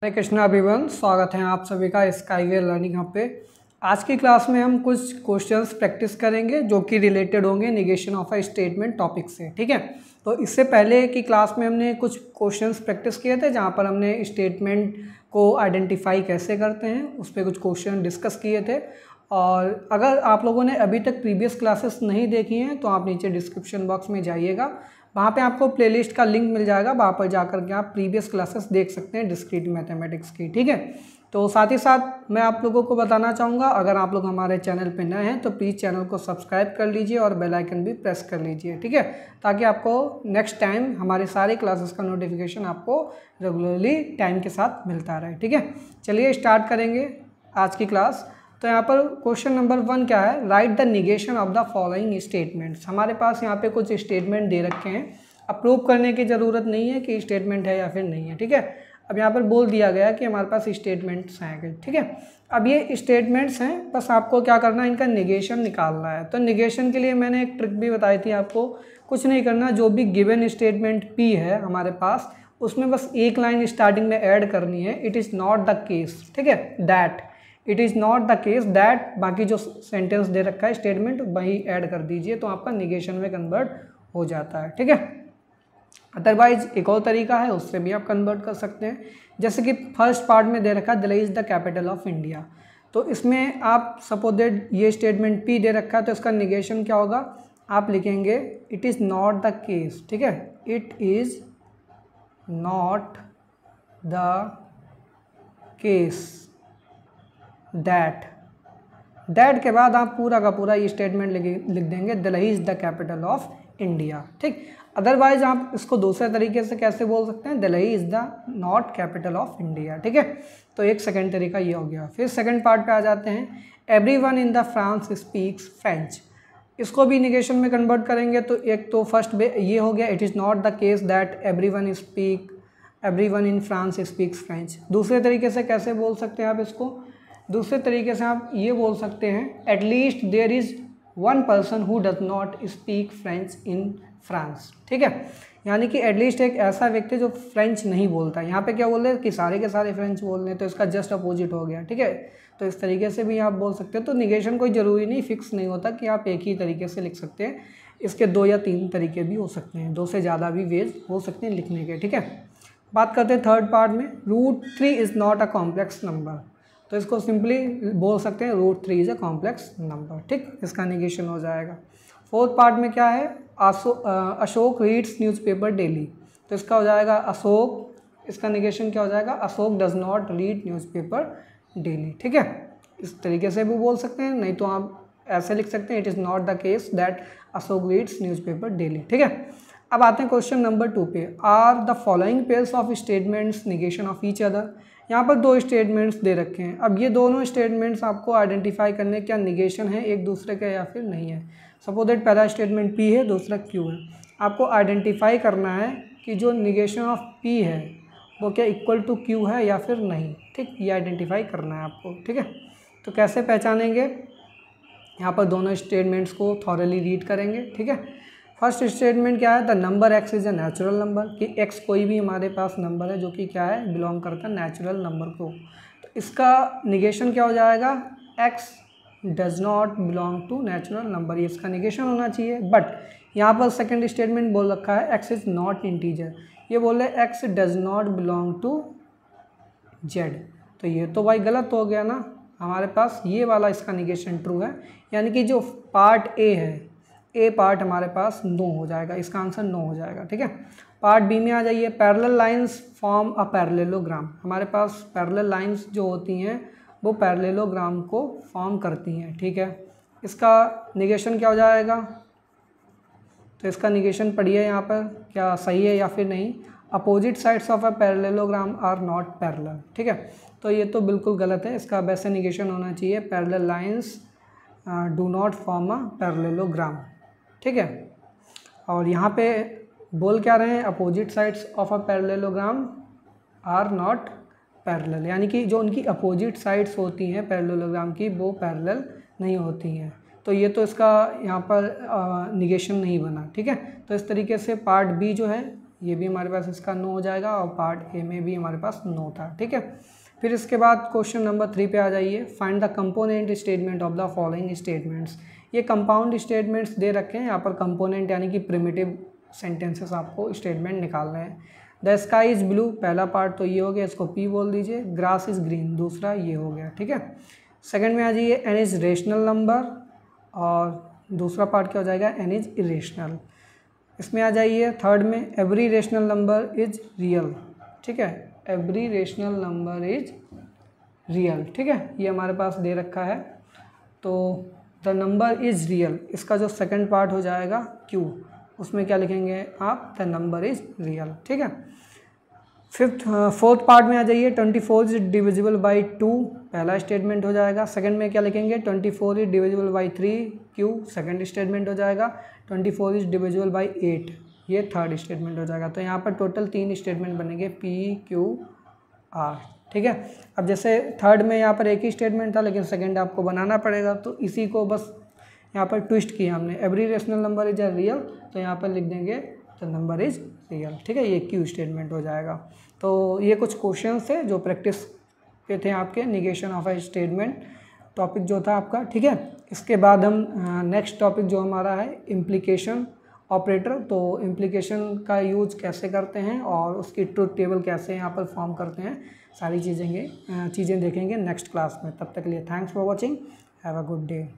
हरे Krishna everyone, स्वागत है आप सभी का स्काईवे लर्निंग हब पे। आज की क्लास में हम कुछ क्वेश्चंस प्रैक्टिस करेंगे जो कि रिलेटेड होंगे negation of a statement topic से। ठीक है, तो इससे पहले की क्लास में हमने कुछ क्वेश्चंस प्रैक्टिस किए थे जहां पर हमने स्टेटमेंट को आइडेंटिफाई कैसे करते हैं उस पर कुछ क्वेश्चन डिस्कस किए थे। और अगर आप लोगों ने अभी तक प्रीवियस क्लासेस नहीं देखी हैं तो आप नीचे डिस्क्रिप्शन बॉक्स में जाइएगा, वहाँ पे आपको प्लेलिस्ट का लिंक मिल जाएगा, वहाँ पर जाकर के आप प्रीवियस क्लासेस देख सकते हैं डिस्क्रीट मैथमेटिक्स की। ठीक है, तो साथ ही साथ मैं आप लोगों को बताना चाहूँगा, अगर आप लोग हमारे चैनल पे नए हैं तो प्लीज़ चैनल को सब्सक्राइब कर लीजिए और बेल आइकन भी प्रेस कर लीजिए। ठीक है, ताकि आपको नेक्स्ट टाइम हमारे सारे क्लासेस का नोटिफिकेशन आपको रेगुलरली टाइम के साथ मिलता रहे। ठीक है, चलिए स्टार्ट करेंगे आज की क्लास। तो यहाँ पर क्वेश्चन नंबर 1 क्या है, right the negation of the following statements. हमारे पास यहाँ पे कुछ स्टेटमेंट दे रखे हैं, अब प्रूव करने की ज़रूरत नहीं है कि स्टेटमेंट है या फिर नहीं है। ठीक है, अब यहाँ पर बोल दिया गया कि हमारे पास स्टेटमेंट्स हैं। ठीक है, अब ये स्टेटमेंट्स हैं, बस आपको क्या करना है, इनका निगेशन निकालना है। तो निगेशन के लिए मैंने एक ट्रिक भी बताई थी आपको, कुछ नहीं करना, जो भी गिवन स्टेटमेंट पी है हमारे पास उसमें बस एक लाइन स्टार्टिंग में ऐड करनी है, it is not the case. ठीक है, that, it is not the case that, बाकी जो सेंटेंस दे रखा है स्टेटमेंट वही ऐड कर दीजिए तो आपका निगेशन में कन्वर्ट हो जाता है। ठीक है, अदरवाइज एक और तरीका है, उससे भी आप कन्वर्ट कर सकते हैं। जैसे कि फर्स्ट पार्ट में दे रखा है Delhi is the capital of India, तो इसमें आप सपोज दैट ये स्टेटमेंट पी दे रखा है तो इसका निगेशन क्या होगा, आप लिखेंगे it is not the case. ठीक है, it is not the case that के बाद आप पूरा का पूरा ये स्टेटमेंट लिख देंगे Delhi is the capital of India. ठीक, अदरवाइज आप इसको दूसरे तरीके से कैसे बोल सकते हैं, Delhi is the not capital of India. ठीक है, तो एक सेकंड तरीका ये हो गया। फिर सेकंड पार्ट पे आ जाते हैं, everyone in the France speaks French. इसको भी निगेशन में कन्वर्ट करेंगे तो एक तो फर्स्ट ये हो गया, it is not the case that everyone in France speaks French. दूसरे तरीके से कैसे बोल सकते हैं आप इसको, दूसरे तरीके से आप ये बोल सकते हैं, at least there is one person who does not speak French in France. ठीक है, यानी कि एटलीस्ट एक ऐसा व्यक्ति जो फ्रेंच नहीं बोलता। यहाँ पे क्या बोल रहे हैं कि सारे के सारे फ्रेंच बोल रहे हैं, तो इसका जस्ट अपोजिट हो गया। ठीक है, तो इस तरीके से भी आप बोल सकते हैं। तो निगेशन कोई ज़रूरी नहीं, फिक्स नहीं होता कि आप एक ही तरीके से लिख सकते हैं, इसके 2 या 3 तरीके भी हो सकते हैं, 2 से ज़्यादा भी वेज हो सकते हैं लिखने के। ठीक है, बात करते हैं थर्ड पार्ट में, √3 is not a complex number. तो इसको सिंपली बोल सकते हैं √3 इज़ अ कॉम्प्लेक्स नंबर। ठीक, इसका निगेशन हो जाएगा। फोर्थ पार्ट में क्या है, अशोक रीड्स न्यूज़पेपर डेली, तो इसका हो जाएगा अशोक, इसका निगेशन क्या हो जाएगा, Ashok does not read newspaper daily. ठीक है, इस तरीके से भी बोल सकते हैं, नहीं तो आप ऐसे लिख सकते हैं, it is not the case that Ashok reads newspaper daily. ठीक है, अब आते हैं क्वेश्चन नंबर 2 पे, are the following pairs of statements negation of each other. यहाँ पर 2 स्टेटमेंट्स दे रखे हैं, अब ये दोनों स्टेटमेंट्स आपको आइडेंटिफाई करने क्या निगेशन है एक दूसरे के या फिर नहीं है। सपोज दैट पहला स्टेटमेंट पी है, दूसरा क्यू है, आपको आइडेंटिफाई करना है कि जो निगेशन ऑफ पी है वो क्या इक्वल टू क्यू है या फिर नहीं। ठीक, ये आइडेंटिफाई करना है आपको। ठीक है, तो कैसे पहचानेंगे, यहाँ पर दोनों स्टेटमेंट्स को थॉरली रीड करेंगे। ठीक है, फर्स्ट स्टेटमेंट क्या है, the number x is a natural number, कि एक्स कोई भी हमारे पास नंबर है जो कि क्या है, बिलोंग करता है नेचुरल नंबर को। तो इसका निगेशन क्या हो जाएगा, x does not belong to natural number, ये इसका निगेशन होना चाहिए। बट यहाँ पर सेकंड स्टेटमेंट बोल रखा है एक्स इज़ नॉट इंटीजर, ये बोल रहे x does not belong to Z, तो ये तो भाई गलत हो गया ना, हमारे पास ये वाला इसका निगेशन ट्रू है, यानी कि जो पार्ट ए है, ए पार्ट हमारे पास नो हो जाएगा, इसका आंसर नो हो जाएगा। ठीक है, पार्ट बी में आ जाइए, parallel lines form a parallelogram. हमारे पास पैरेलल लाइंस जो होती हैं वो पैरेललोग्राम को फॉर्म करती हैं। ठीक है, इसका निगेशन क्या हो जाएगा, तो इसका निगेशन पढ़िए यहाँ पर क्या सही है या फिर नहीं, opposite sides of a parallelogram are not parallel. ठीक है, तो ये तो बिल्कुल गलत है, इसका वैसे निगेशन होना चाहिए parallel lines do not form a parallelogram. ठीक है, और यहाँ पे बोल क्या रहे हैं, opposite sides of a parallelogram are not parallel, यानी कि जो उनकी अपोजिट साइड्स होती हैं पैरेललोग्राम की वो पैरेलल नहीं होती हैं, तो ये तो इसका यहाँ पर निगेशन नहीं बना। ठीक है, तो इस तरीके से पार्ट बी जो है ये भी हमारे पास इसका नो हो जाएगा और पार्ट ए में भी हमारे पास नो था। ठीक है, फिर इसके बाद क्वेश्चन नंबर 3 पे आ जाइए। Find the component statement of the following statements. ये कंपाउंड स्टेटमेंट्स दे रखे हैं, यहाँ पर कंपोनेंट यानी कि प्रिमिटिव सेंटेंसेस आपको स्टेटमेंट निकालना है। द स्काई इज़ ब्लू, पहला पार्ट तो ये हो गया, इसको पी बोल दीजिए। ग्रास इज़ ग्रीन, दूसरा ये हो गया। ठीक है, सेकंड में आ जाइए, एन इज़ रेशनल नंबर, और दूसरा पार्ट क्या हो जाएगा, एन इज़ इरेशनल। इसमें आ जाइए थर्ड में, every rational number is real. ठीक है, every rational number is real. ठीक है, ये हमारे पास दे रखा है। तो द नंबर इज़ रियल, इसका जो सेकंड पार्ट हो जाएगा क्यू, उसमें क्या लिखेंगे आप, द नंबर इज़ रियल। ठीक है, फोर्थ पार्ट में आ जाइए, 24 इज डिविजिबल बाई 2, पहला स्टेटमेंट हो जाएगा। सेकंड में क्या लिखेंगे, 24 is divisible by 3 Q, second statement हो जाएगा। 24 इज डिविजिबल बाई 8, ये थर्ड स्टेटमेंट हो जाएगा। तो यहाँ पर टोटल 3 स्टेटमेंट बनेंगे, पी क्यू आर। ठीक है, अब जैसे थर्ड में यहाँ पर एक ही स्टेटमेंट था, लेकिन सेकंड आपको बनाना पड़ेगा, तो इसी को बस यहाँ पर ट्विस्ट किया हमने। Every rational number is a real, तो यहाँ पर लिख देंगे द नंबर इज रियल। ठीक है, ये क्यू स्टेटमेंट हो जाएगा। तो ये कुछ क्वेश्चन थे जो प्रैक्टिस पे थे आपके, negation of a statement topic जो था आपका। ठीक है, इसके बाद हम नेक्स्ट टॉपिक जो हमारा है इम्प्लीकेशन ऑपरेटर। तो इम्प्लीकेशन का यूज कैसे करते हैं और उसकी ट्रुथ टेबल कैसे यहाँ पर फॉर्म करते हैं, सारी चीज़ें देखेंगे नेक्स्ट क्लास में। तब तक के लिए thanks for watching, have a good day.